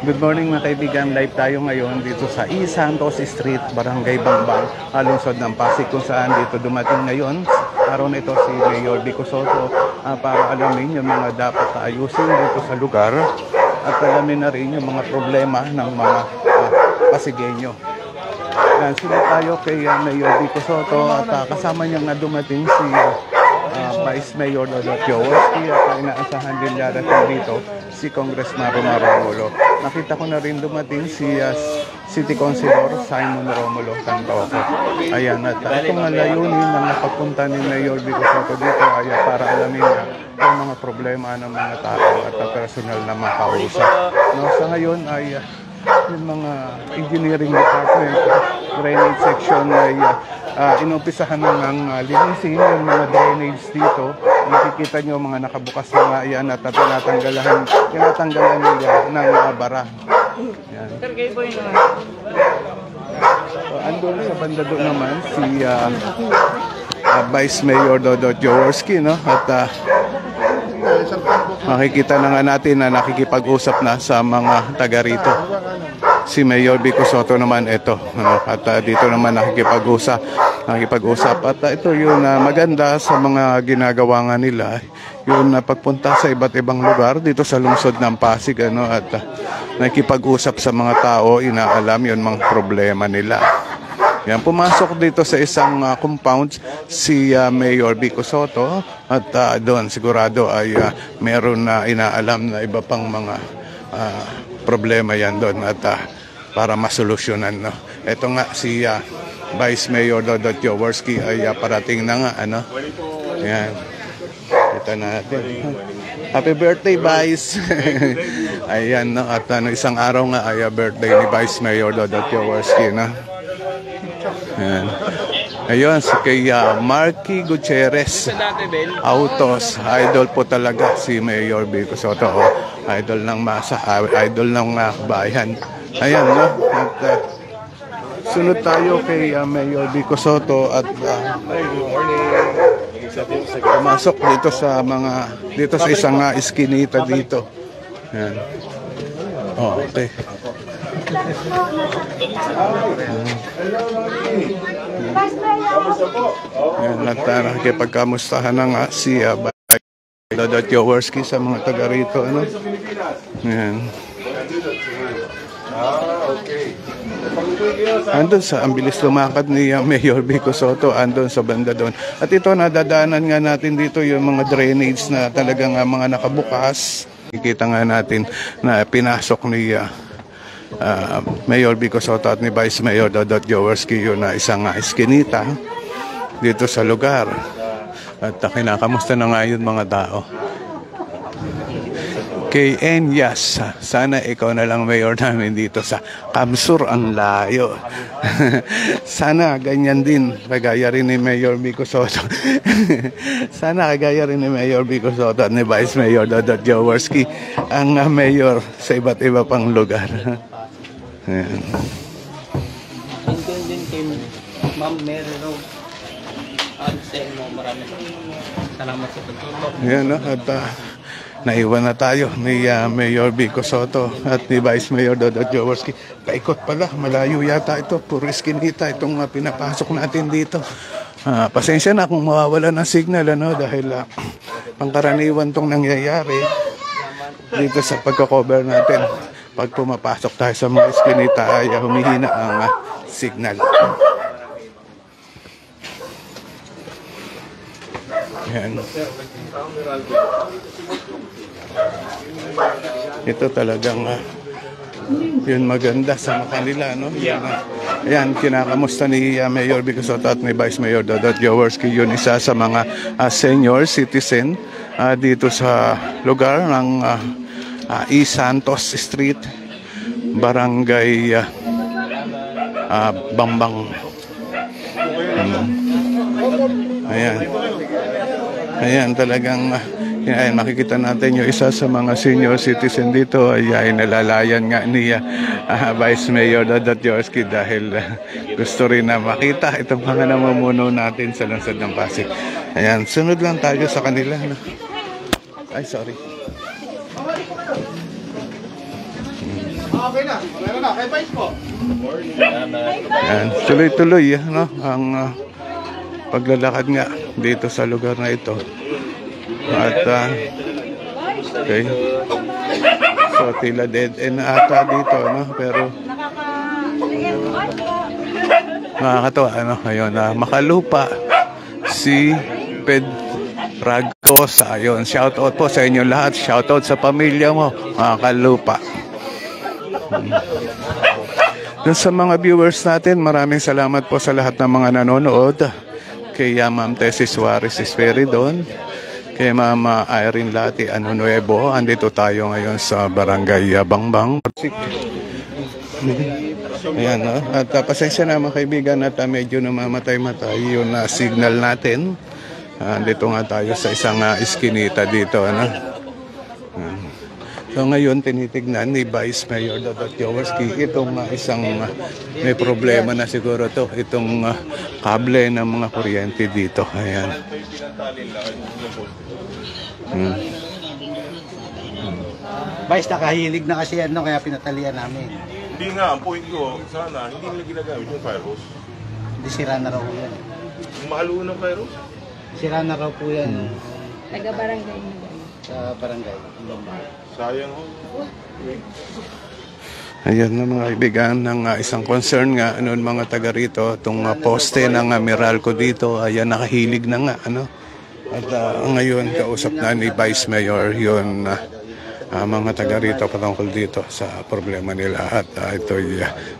Good morning mga kaibigan, live tayo ngayon dito sa E. Santos Street, Barangay Bambang, lungsod ng Pasig, kung saan dito dumating ngayon araw na ito si Mayor Vico Sotto para alamin yung mga dapat ayusin dito sa lugar at alamin na rin yung mga problema ng mga Pasigueño. Sunod tayo kay Mayor Vico Sotto at kasama niya nga dumating si Vice Mayor Dodot Jaworski at inaasahan din darating dito si Congressman Romar Romulo. Nakita ko na rin dumating si City Councilor Simon Romulo Cantoco. Ayan, at itong layunin ng pagpunta ni Mayor Vico Sotto dito ay para alamin niya ang mga problema ng mga tao at personal na makausap. No, sa ngayon ay yung mga engineering department, drainage section ay inumpisahan ng linisin yung mga drainage dito. Nakikita nyo mga nakabukas na nga yan at tinatanggalan nila ng bara. Yan. So, andun sa banda doon naman si Vice Mayor Dodot Jaworski, no? At makikita na nga natin na nakikipag-usap na sa mga taga rito. Si Mayor Vico Sotto naman ito, at dito naman nakikipag-usap at ito yung maganda sa mga ginagawa nga nila, yung pagpunta sa iba't ibang lugar dito sa lungsod ng Pasig, at nakikipag-usap sa mga tao, inaalam yung mga problema nila. Yan, pumasok dito sa isang compound si Mayor Vico Sotto at doon sigurado ay meron na inaalam na iba pang mga problema yan doon at para masolusyonan, no. Ito nga si Vice Mayor Dodot Jaworski ay parating na nga, Yan. Ito natin. Happy birthday, Vice. Ayan, no. At isang araw nga ay birthday ni Vice Mayor Dodot Jaworski, no. Ayan. Ayun, si kay Marky Gutierrez Autos, idol po talaga si Mayor Vico Sotto, idol ng masa, idol ng bayan. Ayan, no? At sunod tayo kay Mayor Vico Sotto at pumasok dito sa isang iskinita dito. Ayan. Oh, okay. Yan, nakipagkamustahan na nga si Dodot Jaworski sa mga taga rito, Yan. Andun ang bilis lumakad ni Mayor Vico Sotto, andun sa banda doon. At ito, nadadaanan nga natin dito yung mga drainage na talagang mga nakabukas. Kikita nga natin na pinasok ni Mayor Vico Sotto at ni Vice Mayor Dodot Jaworski yun na isang eskinita dito sa lugar. At kinakamusta na nga yun mga tao. Kay Enyas, sana ikaw na lang mayor namin dito sa Kamsur, ang layo. Sana ganyan din, kagaya rin ni Mayor Vico Sotto. Sana kagaya rin ni Mayor Vico Sotto at ni Vice Mayor Dodot Jaworski ang mayor sa iba't iba pang lugar. Ayan. Din kay Ma'am Mary Rowe. Maraming salamat sa pagtulong. Ayan, no? At naiwan na tayo ni Mayor Vico Sotto at ni Vice Mayor Dodot Jaworski. Paikot pala, malayo yata ito. Puro iskinita itong pinapasok natin dito. Pasensya na kung mawawala ng signal, dahil pangkaraniwan itong nangyayari dito sa pagkakover natin. Pag pumapasok tayo sa mga iskinita ay humihina ang signal. Yan. Ito talagang yun maganda sa kanila, Ayan, kinakamusta ni Mayor Vico Sotto at ni Vice Mayor Dodot Jaworski, yun isa sa mga senior citizen dito sa lugar ng E. Santos Street, Barangay Bambang. Ayan, talagang makikita natin yung isa sa mga senior citizen dito ay nalalayan nga ni Vice Mayor Dodot Jaworski dahil gusto rin na makita itong mga namumuno natin sa lungsod ng Pasig. Ayan, sunod lang tayo sa kanila. Ay, sorry. Okay na. Meron na. Kay Vice po. Yan, tuloy-tuloy no? Ang paglalakad nga dito sa lugar na ito. At okay. So tila dead end na ata dito, no? Pero nakakatawa, ano? Ayun, makalupa si Pedragosa. Ayun, shout out po sa inyo lahat. Shout out sa pamilya mo, makalupa. Dun sa mga viewers natin, maraming salamat po sa lahat ng mga nanonood. Kay Ma'am Tessie Suarez Esperidon, kay Mama Irene Lati Nuevo. Andito tayo ngayon sa Barangay Bangbang. Ayan, no? At pasensya na mga kaibigan at medyo namamatay-matay yung signal natin. Andito nga tayo sa isang iskinita dito, ano? So ngayon tinitignan ni Vice Mayor Dodot Jaworski itong isang may problema na siguro to, itong kable ng mga kuryente dito. Ayan. Vice, nakahilig na kasi ano, kaya pinatalian namin. Hindi nga, ang point ko, sana hindi nila ginagamit yung fire hose. Hindi, sira na raw po yan. Yung mahalo ng fire hose? Sira na raw po yan. Taga-barangay na. Sa barangay. Sayang ho. Ayan na mga kaibigan, ng isang concern nga ano mga taga rito, itong poste ng Meralco dito, ayan nakahilig na nga, ano. At ngayon kausap na ni Vice Mayor yun mga taga rito patungkol dito sa problema nila at ito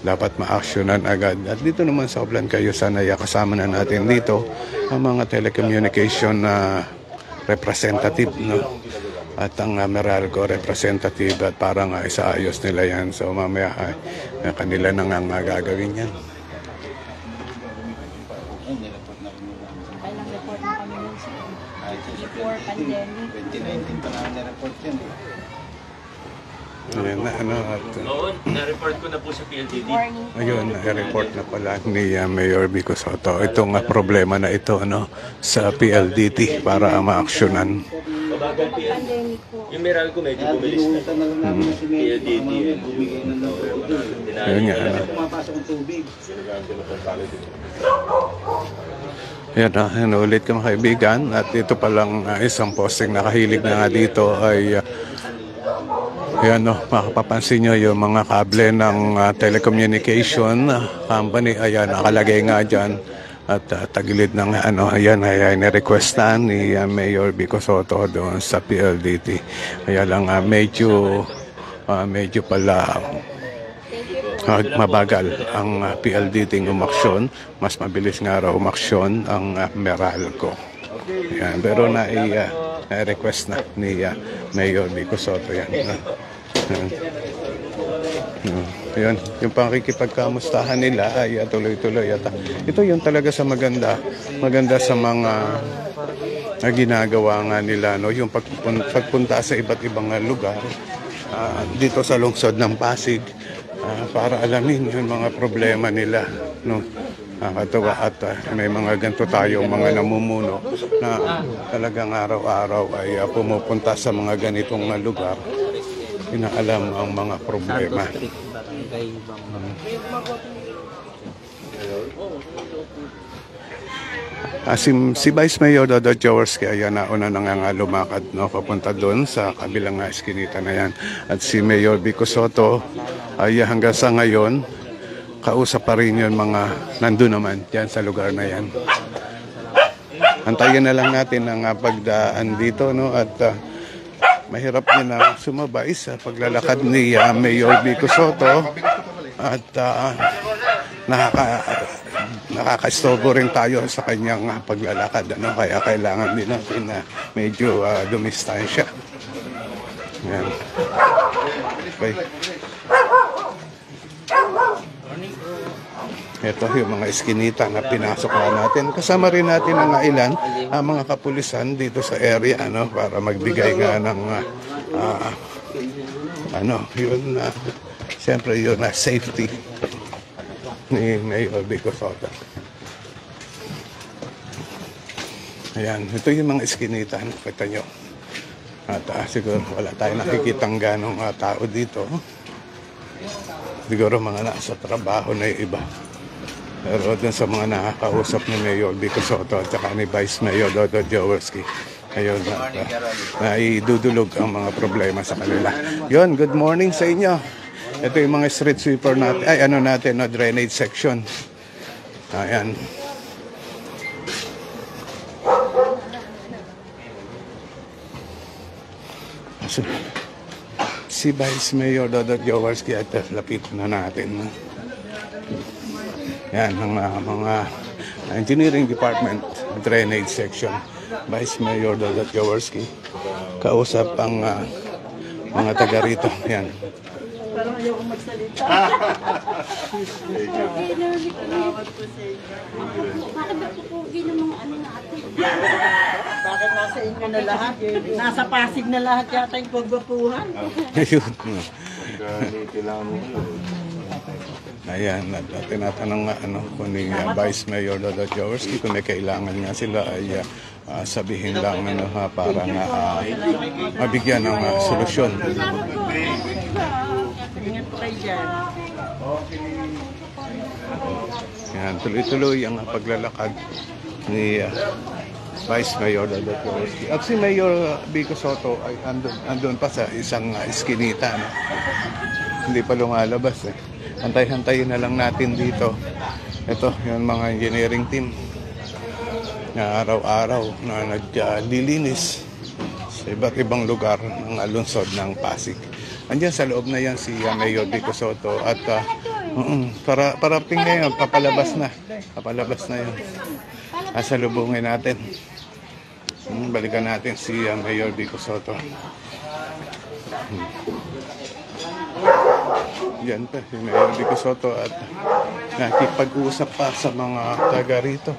dapat ma-actionan agad. At dito naman sa Oblan kayo sana kasama na natin dito ang mga telecommunication na representative, no? At ang Meralco representative at parang isaayos nila yan. So mamaya kanila na nga gagawin yan. Kailang report na kami nun sa before pandemic. 2019 pa namin na-report yan eh. Ayan na, ano, at, Oo, na-report ko na po sa PLDT. Warning. ayun, na-report na pala ni Mayor Vico Soto itong problema na ito, ano, sa PLDT para ma-actionan. Babagal PLDT. Pandemic po. Yung Meralco medyo bumilis na. Pinunta na lang namin si Mayor. PLDT. Bumigay na ng Ayun nga, ano. pumapasok ang tubig. Yan na, ulit ka mga kaibigan. At ito palang isang posting nakahilig na nga dito ay ayan, no, makapapansin nyo yung mga kable ng telecommunication company. Ayan, nakalagay nga dyan. At tagilid ng ano, ayan, nirequestan ni Mayor Vico Soto doon sa PLDT. Kaya lang medyo pala mabagal ang PLDT umaksyon. Mas mabilis nga raw umaksyon ang Meralco. Ayan, pero na-request na ni Mayor Vico Soto yan. Ayan, yung pakikipagkamustahan nila ay tuloy-tuloy. At ito yung talaga sa maganda sa mga ginagawa nga nila, no? Yung pagpunta sa iba't ibang lugar dito sa lungsod ng Pasig para alamin yung mga problema nila, no? Katuwa at may mga ganito tayong mga namumuno na talagang araw-araw ay pumupunta sa mga ganitong lugar, inaalam ang mga problema. Si Vice Mayor Dodot Jaworski ayan nauna na nga lumakad, no, papunta doon sa kabilang eskinita na yan. At si Mayor Vico Soto ay hanggang sa ngayon kausap pa rin yun mga nandun naman dyan sa lugar na yan. Antayin na lang natin ang pagdaan dito, no, at mahirap din na sumabay sa paglalakad ni Mayor Vico Soto at nakaka-istorbo rin tayo sa kanyang paglalakad, ano, kaya kailangan din natin na medyo dumistansya. Yan. Okay. Ito yung mga eskinita na pinasok na natin. Kasama rin natin ang ilan mga kapulisan dito sa area, ano, para magbigay nga ng yun siyempre yun safety ni Mayor Vico Soto. Ayan, ito yung mga eskinita, nakita nyo. At siguro wala tayong nakikitang ganong tao dito. Siguro mga nasa trabaho na yung iba. Pero dun sa mga nakakausap ni Mayor Vico Soto at saka ni Vice Mayor Dodo Jaworski, ayun, na idudulog ang mga problema sa kanila. Yun, good morning sa inyo. Ito yung mga street sweeper natin, ay ano natin, no, drainage section. Ayan. So, si Vice Mayor Dodo Jaworski at lapit na natin. Yan, mga engineering department, drainage section. Vice Mayor Dodo Jaworski. Kausap ang mga taga rito. Yan. Parang ayaw magsalita. Bakit ba pupugi ng mga ano natin? Bakit nasa inyo na lahat? Nasa Pasig na lahat yata yung pagbapuhan. Ayun. Kailangan mo Ayan, tinatanong nga kung ni Vice Mayor Dodo Jaworski kung may kailangan nga sila ay sabihin lang para nga mabigyan ng solusyon. Ingat po kayo dyan. Yan, tuloy-tuloy ang paglalakad ni Vice Mayor Dodo Jaworski. At si Mayor Vico Soto ay andun pa sa isang iskinita. No? Hindi pa lumalabas eh. Hantay-hantayin na lang natin dito. Ito, yung mga engineering team na araw-araw na naglilinis sa iba't ibang lugar ng lungsod ng Pasig. Andiyan sa loob na yan si Mayor Vico Soto at parating na yun, papalabas na yun. Salubungin natin. Balikan natin si Mayor Vico Soto. Yan pa, si Mayor Vico Soto at nakikipag-usap pa sa mga taga rito.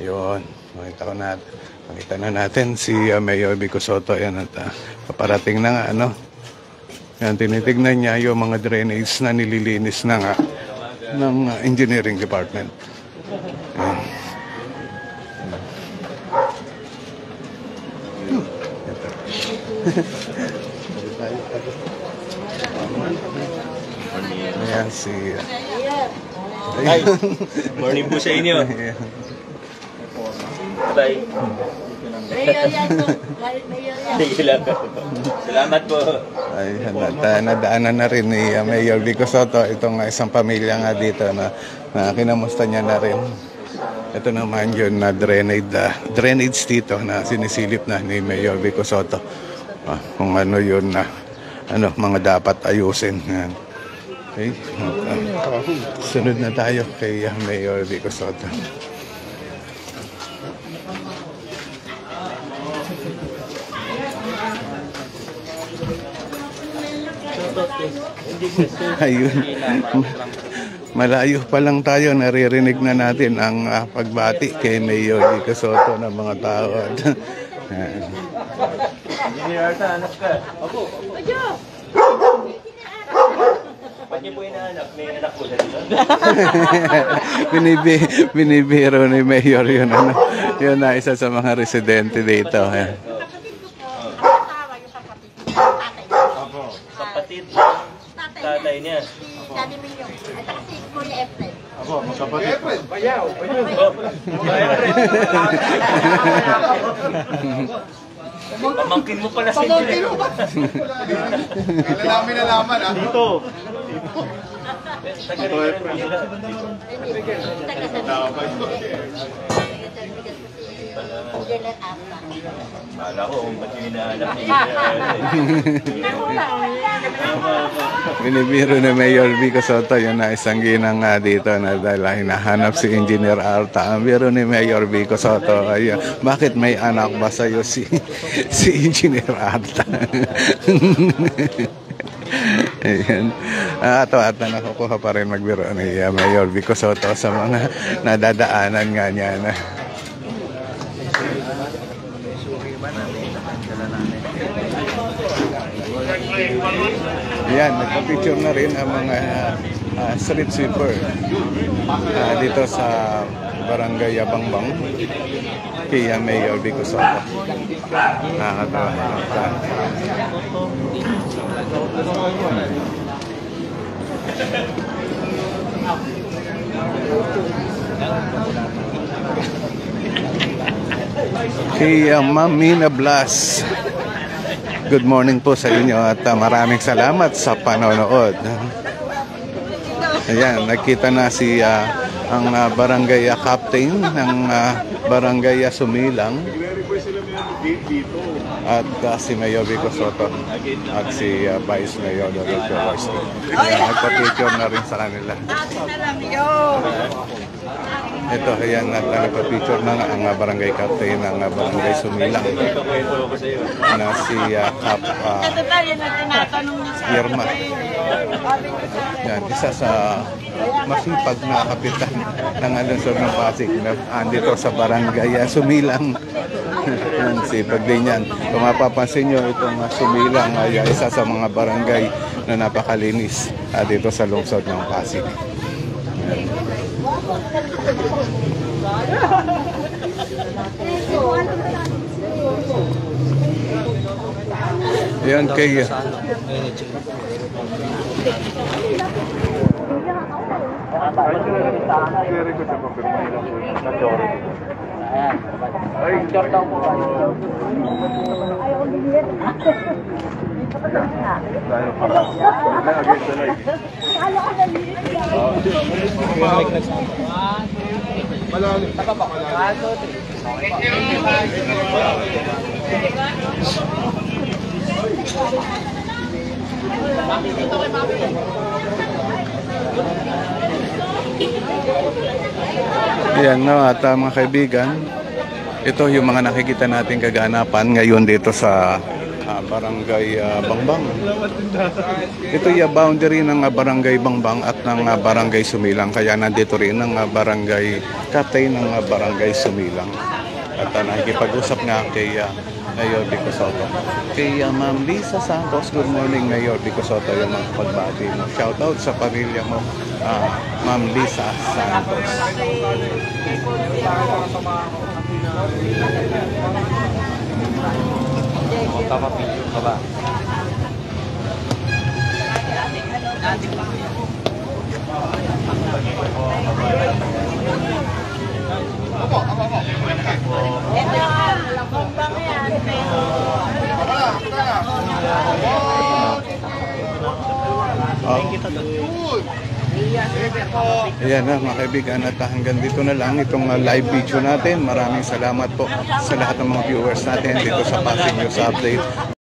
Yun, makita na natin si Mayor Vico Soto. Yan at paparating na nga, yan, tinitignan niya yung mga drainage na nililinis na nga ng engineering department. Yan. Ayan si... Hi! Morning po sa inyo. Bye. Mayor yan po. Mayor yan. Sige lang. Salamat po. Ayan, at nadaanan na rin ni Mayor Vico Soto itong isang pamilya nga dito na kinamusta niya na rin. Ito naman yun na drainage dito na sinisilip na ni Mayor Vico Soto. Kung ano yun na mga dapat ayusin. Yan. Okay. Sunod na tayo kay Mayor Vico Soto. Ayun. Malayo pa lang tayo, naririnig na natin ang pagbati kay Mayor Vico Soto ng mga tao. Engineer Arta, anak ka. Opo. Ba't niyo po inaanap? May anak po sa dito? Binibiro ni Mayor yun. Yun na isa sa mga residente dito. Kapatid ng tatay niya. Dati mo yung, at saka si Kuya Efren. Ako, magkapatid. Bayaw. Pamangkin mo pala sa inyo. Kailan namin nalaman, ha? Dito. Kala ko kung ba't yung inaanap niya. Binibiro ni Mayor Vico Soto yun na isang ginang nga dito na dahil hinahanap si Engineer Arta. Ang biro ni Mayor Vico Soto ay bakit may anak ba sa'yo si Engineer Arta? Ayan. At nakukuha pa rin magbiro ni Mayor Vico Soto sa mga nadadaanan nga niya na. Ayan, nagpa-picture na rin ang mga street sweeper dito sa Barangay Abangbang. kay Mayor Vico Soto. Nakakatawa. Kay Ma'am Mina Blas, good morning po sa inyo at maraming salamat sa panonood. Ayan, nakita na si ang barangay captain ng barangay Sumilang at si Mayor Vico Soto at si Vice Mayor Rodolfo Royce. Nagpa-picture na rin sa kanila. Atin na lang yun. Ito, ayan, nagpa-picture na ang barangay captain ng barangay Sumilang na si Cap Ito tayo na tinatanong niya sa Irma. Yan, isa sa masipag na kapitan ng lungsod ng Pasig na andito sa barangay Sumilang. Yan, sipag din yan. Kung mapapansin nyo, itong Sumilang ay isa sa mga barangay na napakalinis dito sa lungsod ng Pasig. Yan. Yan kay Ayan, no, at mga kaibigan, ito yung mga nakikita nating kaganapan ngayon dito sa barangay Bangbang. Ito yung boundary ng barangay Bangbang at ng barangay Sumilang. Kaya nandito rin ang barangay captain ng barangay Sumilang. At nakikipag-usap nga kay Mayor Vico Soto. Kay Ma'am Lisa Santos, good morning Mayor Vico Soto, yung mga pagbati mo. Shout out sa pamilya mo, Ma'am Lisa Santos. Magpapapicture ka ba? Ayan na mga kaibigan, at hanggang dito na lang itong live video natin. Maraming salamat po sa lahat ng mga viewers natin dito sa Pasig News Update.